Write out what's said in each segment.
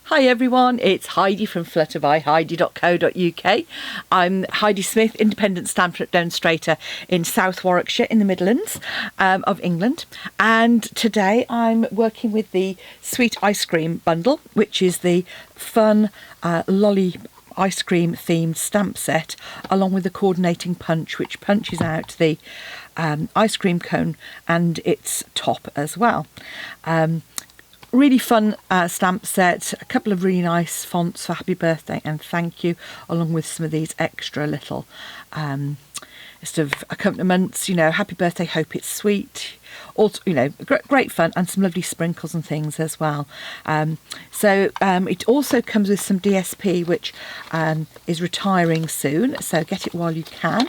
Hi everyone, it's Heidi from flutterbyheidi.co.uk. I'm Heidi Smith, independent stamp demonstrator in South Warwickshire in the Midlands of England, and today I'm working with the Sweet Ice Cream bundle, which is the fun lolly ice cream themed stamp set, along with the coordinating punch, which punches out the ice cream cone and its top as well. Really fun stamp set, a couple of really nice fonts for happy birthday and thank you, along with some of these extra little sort of accompaniments, you know, happy birthday, hope it's sweet, also, you know, great fun, and some lovely sprinkles and things as well. It also comes with some DSP, which is retiring soon, so get it while you can.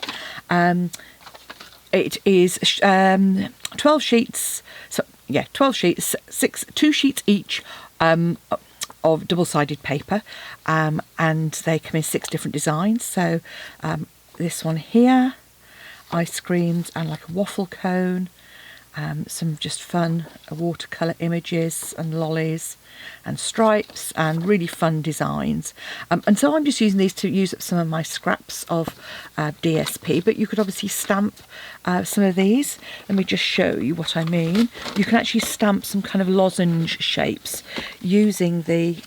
It is 12 sheets, so yeah, 12 sheets, 2 sheets each of double-sided paper, and they come in 6 different designs. So this one here, ice creams and like a waffle cone, some just fun watercolour images and lollies and stripes and really fun designs. And so I'm just using these to use up some of my scraps of DSP, but you could obviously stamp some of these. Let me just show you what I mean. You can actually stamp some kind of lozenge shapes using the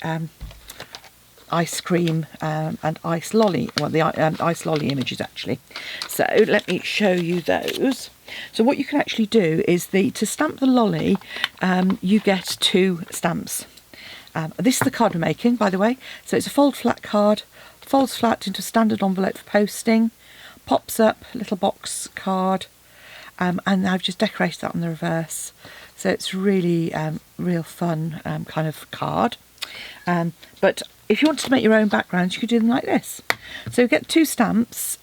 ice cream and ice lolly, well, the ice lolly images actually. So let me show you those. So what you can actually do is to stamp the lolly, you get 2 stamps. This is the card we're making, by the way. So it's a fold flat card, folds flat into a standard envelope for posting, pops up, little box card, and I've just decorated that on the reverse. So it's really real fun kind of card. But if you wanted to make your own backgrounds, you could do them like this. So you get 2 stamps,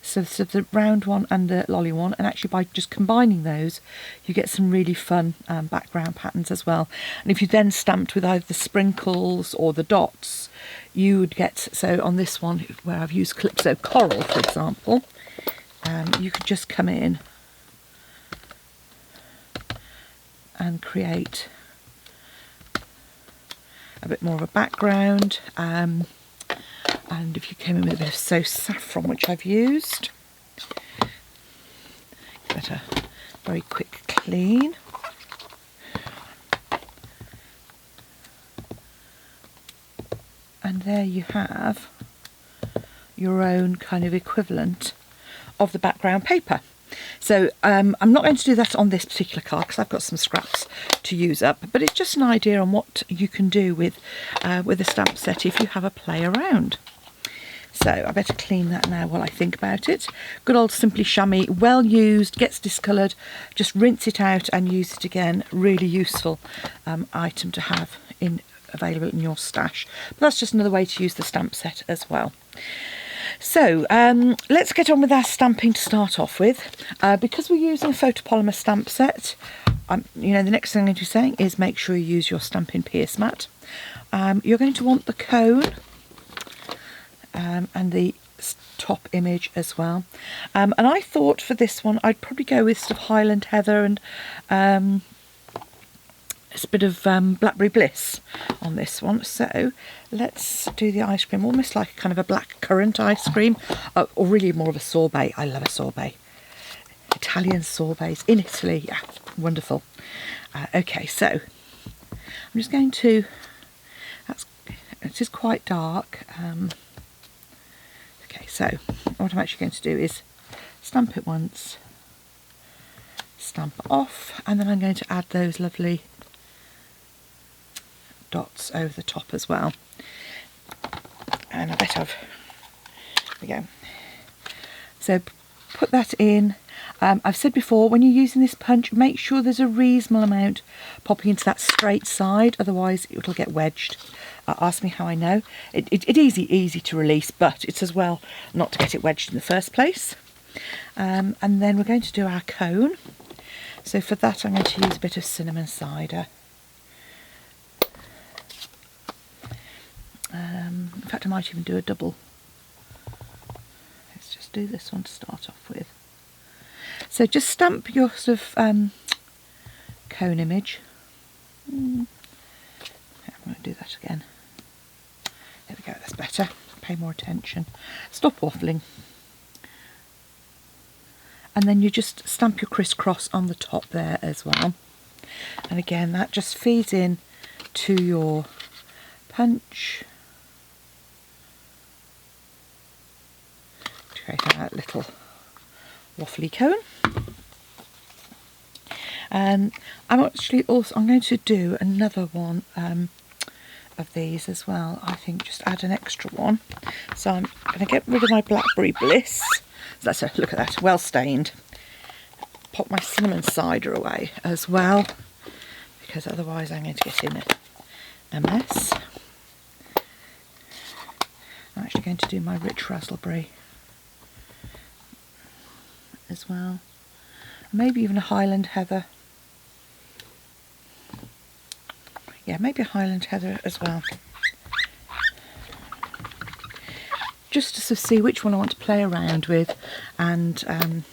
so the round one and the lolly one, and actually by just combining those you get some really fun background patterns as well. And if you then stamped with either the sprinkles or the dots, you would get, so on this one where I've used Calypso Coral for example, you could just come in and create a bit more of a background, and if you came in with a bit of So Saffron, which I've used, get a very quick clean. And there you have your own kind of equivalent of the background paper. So I'm not going to do that on this particular card because I've got some scraps to use up, but it's just an idea on what you can do with a stamp set if you have a play around. So I better clean that now while I think about it. Good old Simply Chamois, well used, gets discoloured, just rinse it out and use it again. Really useful item to have available in your stash. But that's just another way to use the stamp set as well. So let's get on with our stamping to start off with. Because we're using a photopolymer stamp set, you know, the next thing I'm going to be saying is make sure you use your Stampin' Pierce mat. You're going to want the cone and the top image as well. And I thought for this one I'd probably go with sort of Highland Heather and a bit of Blackberry Bliss on this one. So let's do the ice cream, almost like kind of a black currant ice cream, or really more of a sorbet. I love a sorbet. Italian sorbets in Italy, yeah, wonderful. Okay, so I'm just going to, it is quite dark. Okay, so what I'm actually going to do is stamp it once, stamp it off, and then I'm going to add those lovely dots over the top as well. And I bet there we go. So put that in. I've said before, when you're using this punch, make sure there's a reasonable amount popping into that straight side, otherwise it'll get wedged. Ask me how I know. It's easy to release, but it's as well not to get it wedged in the first place. And then we're going to do our cone. So for that I'm going to use a bit of cinnamon cider. In fact, I might even do a double. Let's just do this one to start off with. So just stamp your sort of cone image. I'm going to do that again. better. Pay more attention. Stop waffling. And then you just stamp your crisscross on the top there as well. And again, that just feeds in to your punch to create that little waffly cone. And I'm going to do another one of these as well. I think just add an extra one. So I'm going to get rid of my Blackberry Bliss. So that's look at that, well stained. Pop my cinnamon cider away as well, because otherwise I'm going to get in a mess. I'm actually going to do my rich raspberry as well. Maybe even a Highland Heather. Yeah, maybe a Highland Heather as well. Just to sort of see which one I want to play around with, and oh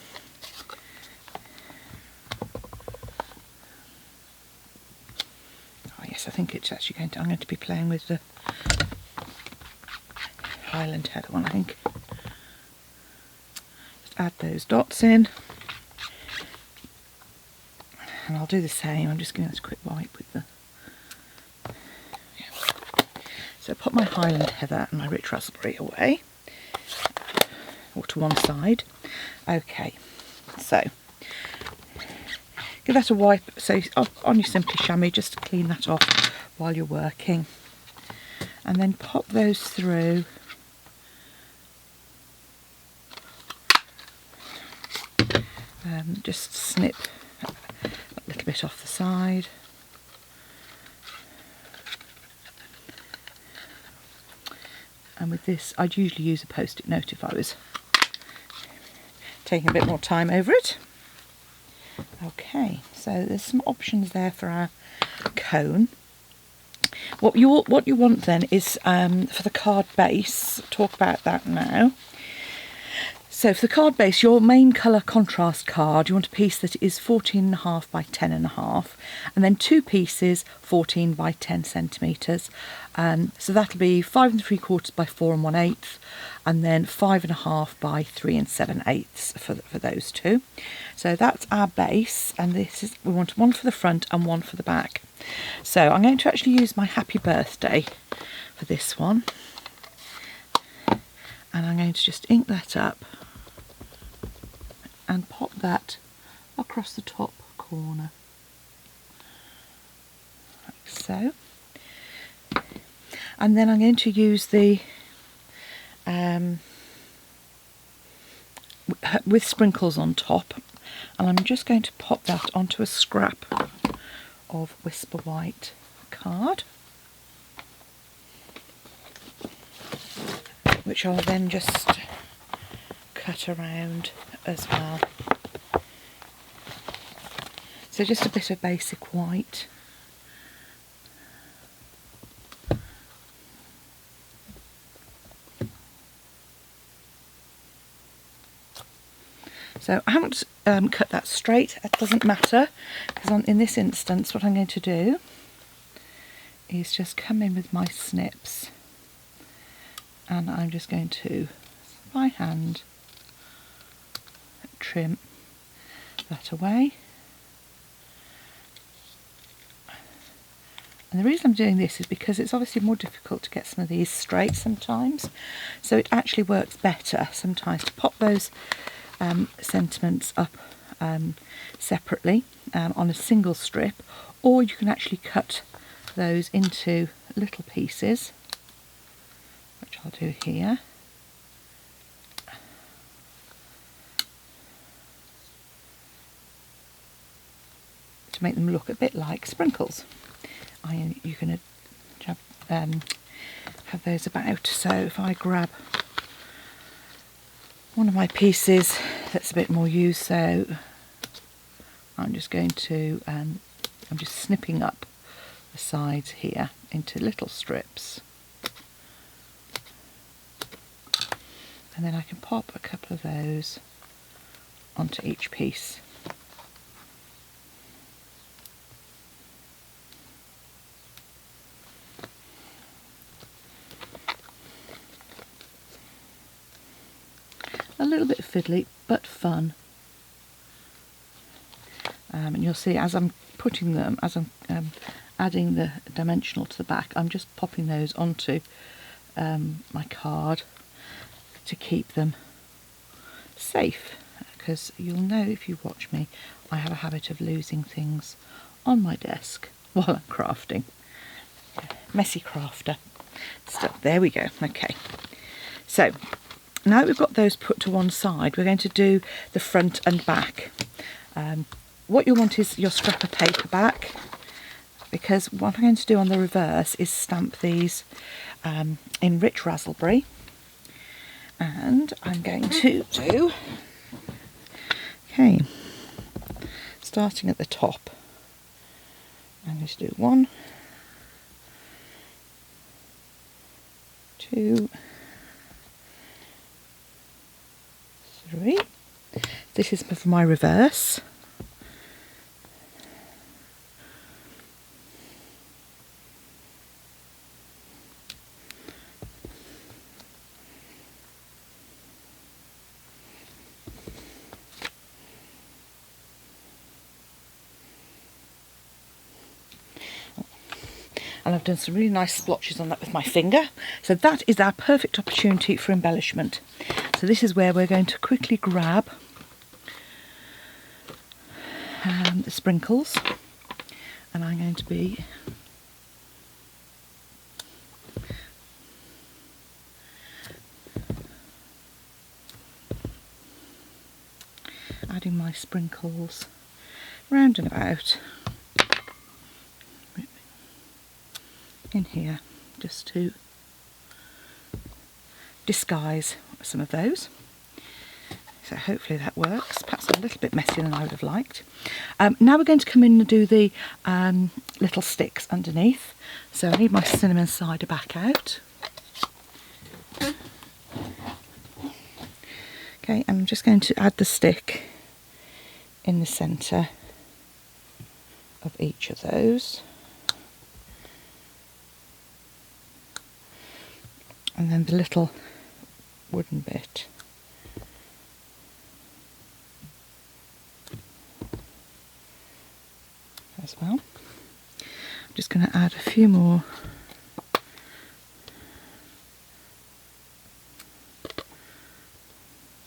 yes, I think it's actually I'm going to be playing with the Highland Heather one, I think. Just add those dots in. And I'll do the same. I'm just going to quick wipe with the... Yeah. So put my Highland Heather and my rich raspberry away, or to one side. Okay, so give that a wipe. So on your Simply Chamois, just to clean that off while you're working, and then pop those through. Just snip a little bit off the side. And with this, I'd usually use a post-it note if I was taking a bit more time over it. Okay, so there's some options there for our cone. What you want then is for the card base, talk about that now. So for the card base, your main colour contrast card, you want a piece that is 14.5 by 10.5, and then two pieces 14 by 10 centimetres. So that'll be 5 3/4 by 4 1/8, and then 5.5 by 3 7/8 for those two. So that's our base, and we want one for the front and one for the back. So I'm going to actually use my Happy Birthday for this one, and I'm going to just ink that up and pop that across the top corner, like so. And then I'm going to use the with sprinkles on top, and I'm just going to pop that onto a scrap of Whisper White card, which I'll then just cut around as well. So just a bit of basic white. So I haven't cut that straight. It doesn't matter, because in this instance what I'm going to do is just come in with my snips, and I'm just going to, by hand, trim that away. And the reason I'm doing this is because it's obviously more difficult to get some of these straight sometimes, so it actually works better sometimes to pop those sentiments up separately on a single strip, or you can actually cut those into little pieces, which I'll do here. To make them look a bit like sprinkles. You can have those about. So if I grab one of my pieces that's a bit more used, so I'm just going to, I'm just snipping up the sides here into little strips, and then I can pop a couple of those onto each piece. little bit fiddly, but fun. And you'll see as I'm putting them, as I'm adding the dimensional to the back, I'm just popping those onto my card to keep them safe, because you'll know if you watch me, I have a habit of losing things on my desk while I'm crafting. Messy crafter. So there we go. Okay, so now we've got those put to one side, we're going to do the front and back. What you'll want is your scrap of paper back, because what I'm going to do on the reverse is stamp these in rich raspberry, and I'm going to do, okay, starting at the top, I'm going to do 1, 2, 3. This is for my reverse. And I've done some really nice splotches on that with my finger. So that is our perfect opportunity for embellishment. So this is where we're going to quickly grab the sprinkles, and I'm going to be adding my sprinkles round and about in here, just to disguise some of those. So hopefully that works. Perhaps a little bit messier than I would have liked. Now we're going to come in and do the little sticks underneath. So I need my cinnamon cider back out. Okay, and I'm just going to add the stick in the centre of each of those. And then the little wooden bit. As well. I'm just going to add a few more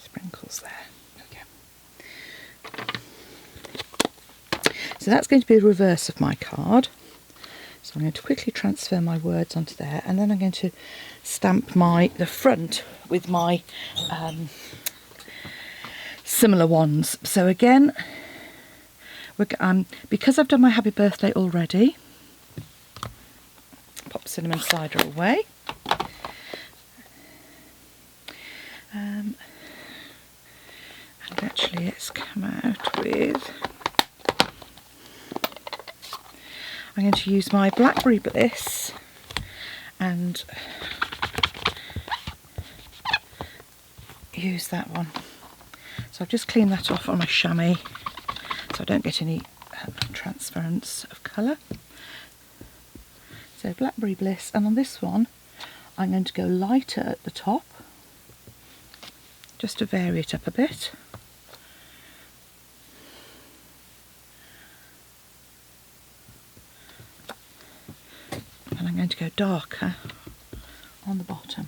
sprinkles there. Okay. So that's going to be the reverse of my card. So I'm going to quickly transfer my words onto there, and then I'm going to stamp the front with my similar ones. So again, because I've done my happy birthday already, pop cinnamon cider away. And actually it's come out with, I'm going to use my Blackberry Bliss and use that one. So I've just cleaned that off on my chamois so I don't get any transference of colour. So Blackberry Bliss, and on this one I'm going to go lighter at the top just to vary it up a bit. And I'm going to go darker on the bottom.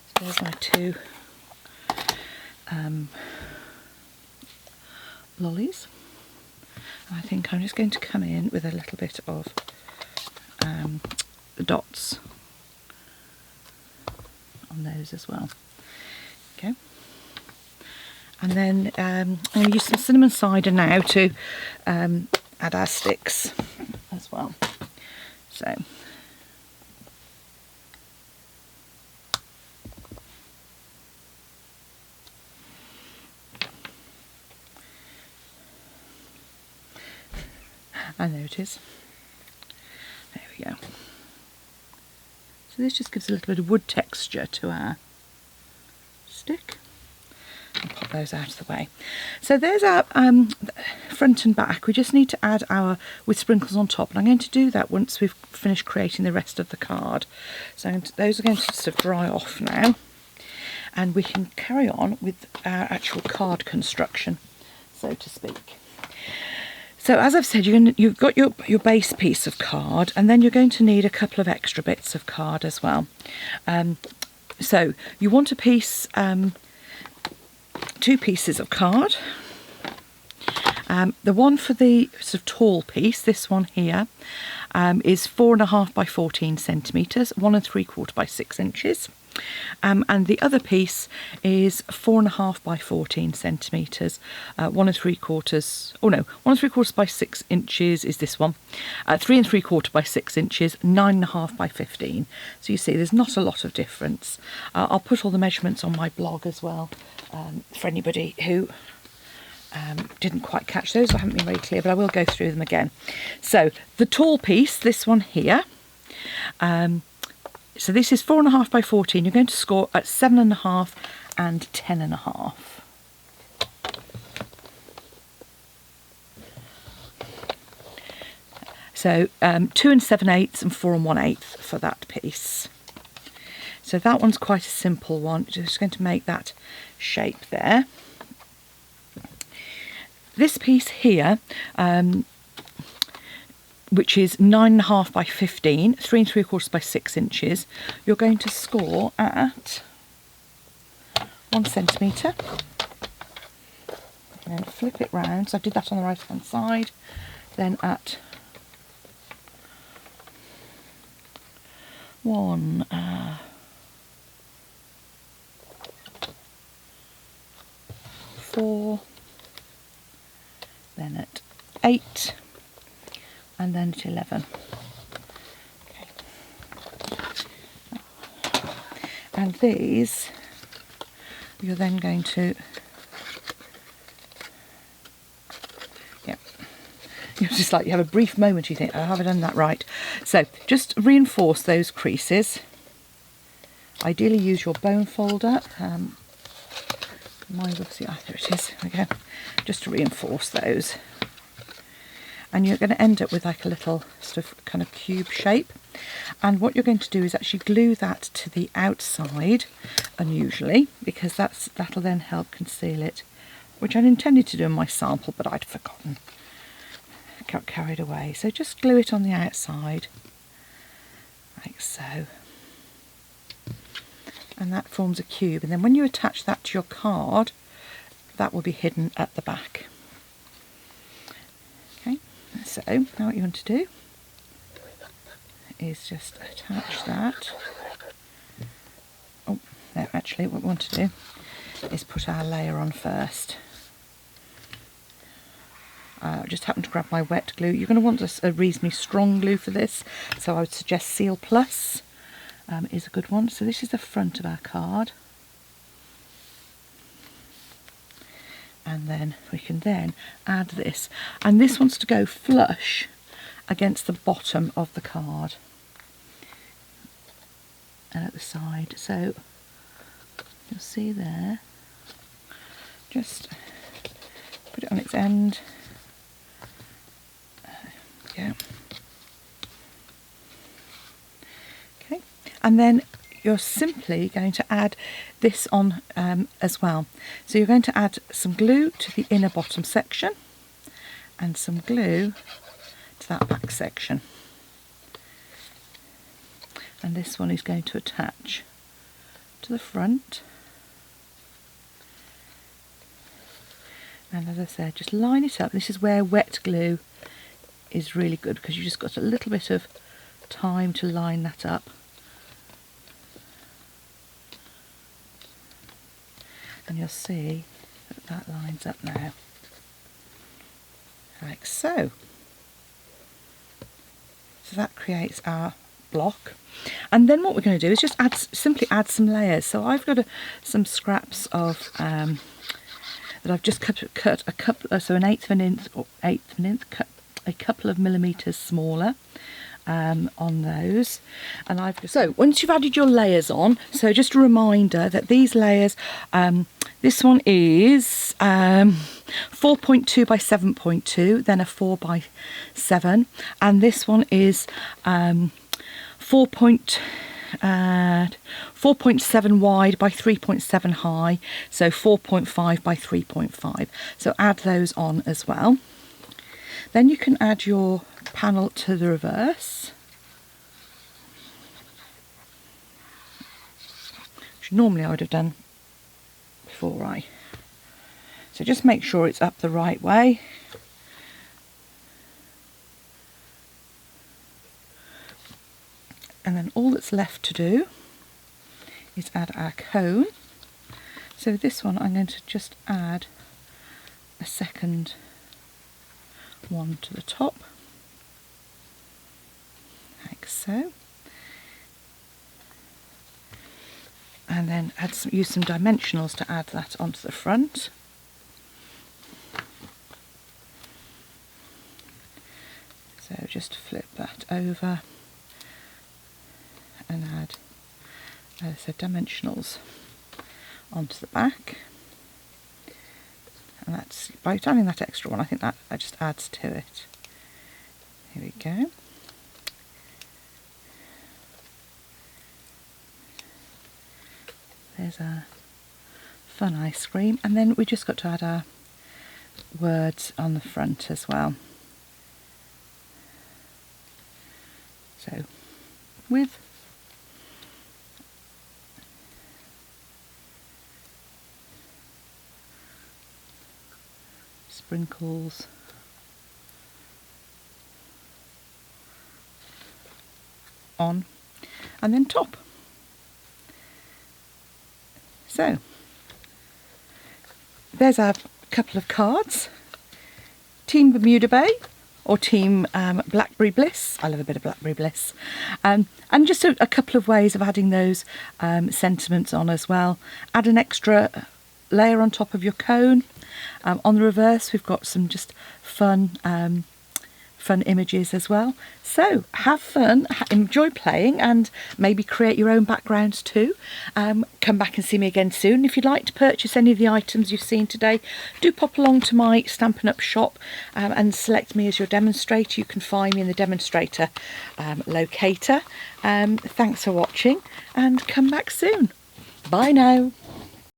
So there's my two lollies. And I think I'm just going to come in with a little bit of the dots on those as well. Okay. And then I'm going to use some cinnamon cider now to add our sticks as well. So I know it is. There we go. So this just gives a little bit of wood texture to our stick. Okay. pop those out of the way. So there's our front and back. We just need to add our with sprinkles on top, and I'm going to do that once we've finished creating the rest of the card. So those are going to sort of dry off now, and we can carry on with our actual card construction, so to speak. So as I've said, you've got your base piece of card, and then you're going to need a couple of extra bits of card as well. So you want a piece, 2 pieces of card. The one for the sort of tall piece, this one here, is 4.5 by 14 centimetres, 1 3/4 by 6 inches. And the other piece is 4.5 by 14 centimetres, 1 3/4. Oh no, 1 3/4 by 6 inches is this one. 3 3/4 by 6 inches, 9.5 by 15. So you see, there's not a lot of difference. I'll put all the measurements on my blog as well, for anybody who didn't quite catch those. I haven't been very clear, but I will go through them again. So the tall piece, this one here. So this is 4.5 by 14. You're going to score at 7.5 and 10.5. So 2 7/8 and 4 1/8 for that piece. So that one's quite a simple one. Just going to make that shape there. This piece here, which is 9.5 by 15, 3 3/4 by 6 inches, you're going to score at 1 centimetre. And then flip it round. So I did that on the right hand side. Then at 1, 4, then at 8, and then at 11. Okay. And these you're then going to, you're just like, you have a brief moment, you think, oh, have I done that right? So just reinforce those creases. Ideally use your bone folder. Mine's obviously, there it is, there we go. Just to reinforce those. And you're going to end up with like a little sort of kind of cube shape. And what you're going to do is actually glue that to the outside, unusually, because that'll then help conceal it, which I'd intended to do in my sample, but I'd forgotten. Got carried away. So just glue it on the outside, like so. And that forms a cube. And then when you attach that to your card, that will be hidden at the back. Okay, so now what you want to do is just attach that. Oh, no, actually what we want to do is put our layer on first. I just happened to grab my wet glue. You're going to want a reasonably strong glue for this, so I would suggest Seal Plus is a good one. So this is the front of our card. And then we can then add this. And this wants to go flush against the bottom of the card. And at the side. So you'll see there. Just put it on its end. Yeah. Okay, and then you're simply going to add this on as well. So you're going to add some glue to the inner bottom section and some glue to that back section. And this one is going to attach to the front. And as I said, just line it up. This is where wet glue is really good, because you just got a little bit of time to line that up. And you'll see that that lines up now, like so. So that creates our block. And then what we're going to do is just simply add some layers. So I've got some scraps of that I've just cut a couple, so an eighth of an inch, cut a couple of millimetres smaller on those. And so once you've added your layers on, so just a reminder that these layers This one is 4.2 by 7.2, then a 4 by 7, and this one is 4.7 wide by 3.7 high, so 4.5 by 3.5. So add those on as well. Then you can add your panel to the reverse, which normally I would have done before so just make sure it's up the right way. And then all that's left to do is add our cone. So this one I'm going to just add a second one to the top, like so. And then use some dimensionals to add that onto the front. So just flip that over and add so dimensionals onto the back. And that's, by adding that extra one, I think that just adds to it. Here we go. There's a fun ice cream, and then we just got to add our words on the front as well. So with sprinkles on, and then top. So there's our couple of cards. Team Bermuda Bay or Team Blackberry Bliss. I love a bit of Blackberry Bliss. And just a couple of ways of adding those sentiments on as well. Add an extra layer on top of your cone. On the reverse we've got some just fun images as well. So have fun, enjoy playing, and maybe create your own backgrounds too. Come back and see me again soon. If you'd like to purchase any of the items you've seen today, do pop along to my Stampin' Up shop and select me as your demonstrator. You can find me in the demonstrator locator. Thanks for watching, and come back soon. Bye now.